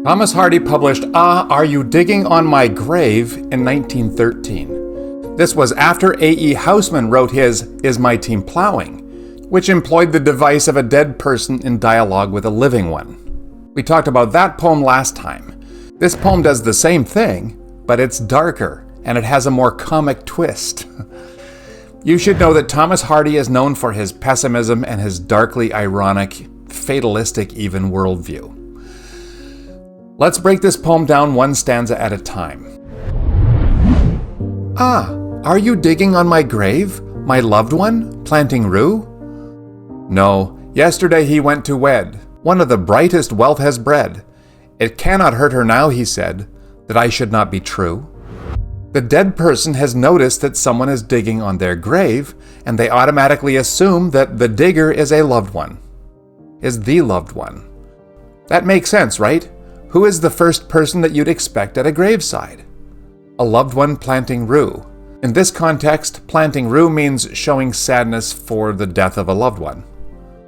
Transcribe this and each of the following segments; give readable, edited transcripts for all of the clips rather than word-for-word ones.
Thomas Hardy published Are You Digging on My Grave in 1913. This was after A.E. Housman wrote his Is My Team Plowing, which employed the device of a dead person in dialogue with a living one. We talked about that poem last time. This poem does the same thing, but it's darker, and it has a more comic twist. You should know that Thomas Hardy is known for his pessimism and his darkly ironic, fatalistic even worldview. Let's break this poem down one stanza at a time. Are you digging on my grave, my loved one, planting rue? No, yesterday he went to wed, one of the brightest wealth has bred. It cannot hurt her now, he said, that I should not be true. The dead person has noticed that someone is digging on their grave, and they automatically assume that the digger is a loved one, is the loved one. That makes sense, right? Who is the first person that you'd expect at a graveside? A loved one planting rue. In this context, planting rue means showing sadness for the death of a loved one.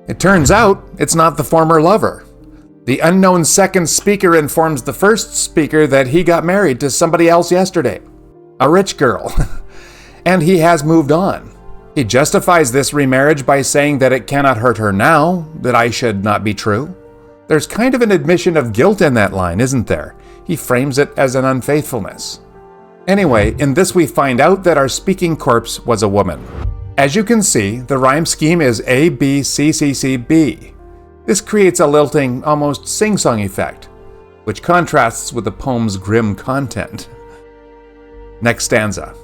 It turns out it's not the former lover. The unknown second speaker informs the first speaker that he got married to somebody else yesterday, a rich girl, and he has moved on. He justifies this remarriage by saying that it cannot hurt her now, that I should not be true. There's kind of an admission of guilt in that line, isn't there? He frames it as an unfaithfulness. Anyway, in this we find out that our speaking corpse was a woman. As you can see, the rhyme scheme is A, B, C, C, C, B. This creates a lilting, almost sing-song effect, which contrasts with the poem's grim content. Next stanza.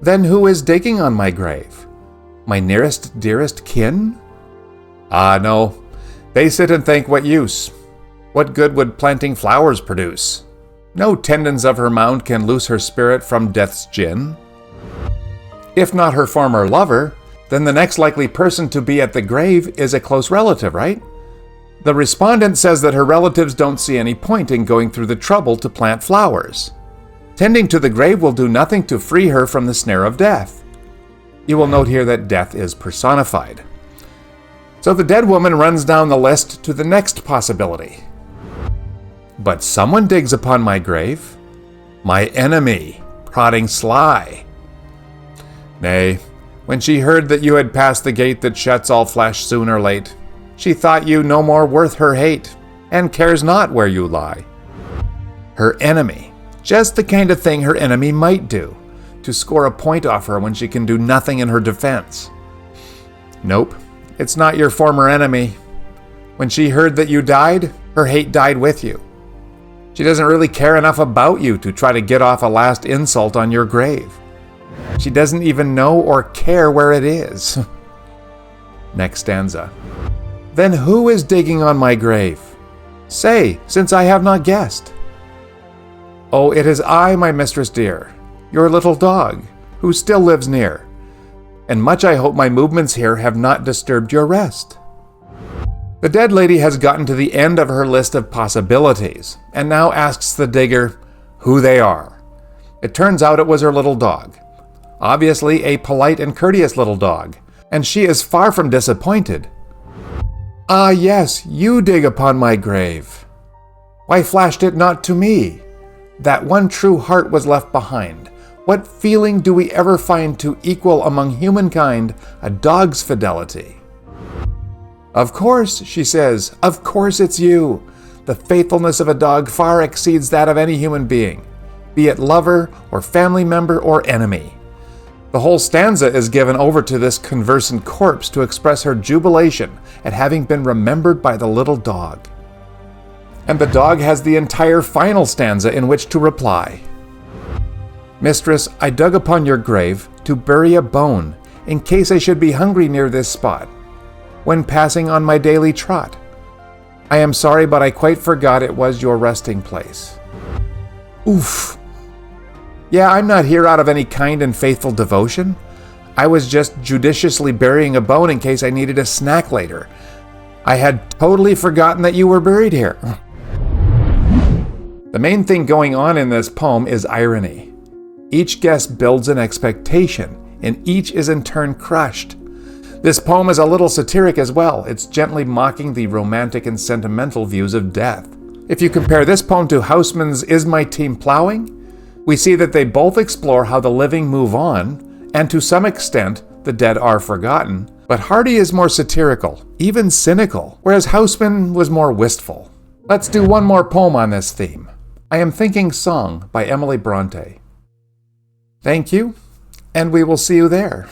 Then who is digging on my grave? My nearest, dearest kin? Ah, no. They sit and think, what use? What good would planting flowers produce? No tendons of her mound can loose her spirit from death's gin. If not her former lover, then the next likely person to be at the grave is a close relative, right? The respondent says that her relatives don't see any point in going through the trouble to plant flowers. Tending to the grave will do nothing to free her from the snare of death. You will note here that death is personified. So the dead woman runs down the list to the next possibility. But someone digs upon my grave, my enemy, prodding sly. Nay, when she heard that you had passed the gate that shuts all flesh soon or late, she thought you no more worth her hate, and cares not where you lie. Her enemy, just the kind of thing her enemy might do, to score a point off her when she can do nothing in her defense. Nope. It's not your former enemy. When she heard that you died, her hate died with you. She doesn't really care enough about you to try to get off a last insult on your grave. She doesn't even know or care where it is. Next stanza. Then who is digging on my grave? Say, since I have not guessed. Oh, it is I, my mistress dear, your little dog, who still lives near. And much I hope my movements here have not disturbed your rest. The dead lady has gotten to the end of her list of possibilities, and now asks the digger who they are. It turns out it was her little dog. Obviously a polite and courteous little dog, and she is far from disappointed. Ah yes, you dig upon my grave. Why flashed it not to me? That one true heart was left behind. What feeling do we ever find to equal among humankind a dog's fidelity? Of course, she says, of course it's you. The faithfulness of a dog far exceeds that of any human being, be it lover or family member or enemy. The whole stanza is given over to this conversant corpse to express her jubilation at having been remembered by the little dog. And the dog has the entire final stanza in which to reply. Mistress, I dug upon your grave to bury a bone, in case I should be hungry near this spot, when passing on my daily trot. I am sorry, but I quite forgot it was your resting place. Oof. Yeah, I'm not here out of any kind and faithful devotion. I was just judiciously burying a bone in case I needed a snack later. I had totally forgotten that you were buried here. The main thing going on in this poem is irony. Each guest builds an expectation, and each is in turn crushed. This poem is a little satiric as well. It's gently mocking the romantic and sentimental views of death. If you compare this poem to Houseman's Is My Team Plowing, we see that they both explore how the living move on, and to some extent, the dead are forgotten. But Hardy is more satirical, even cynical, whereas Houseman was more wistful. Let's do one more poem on this theme. I Am Thinking Song by Emily Bronte. Thank you, and we will see you there.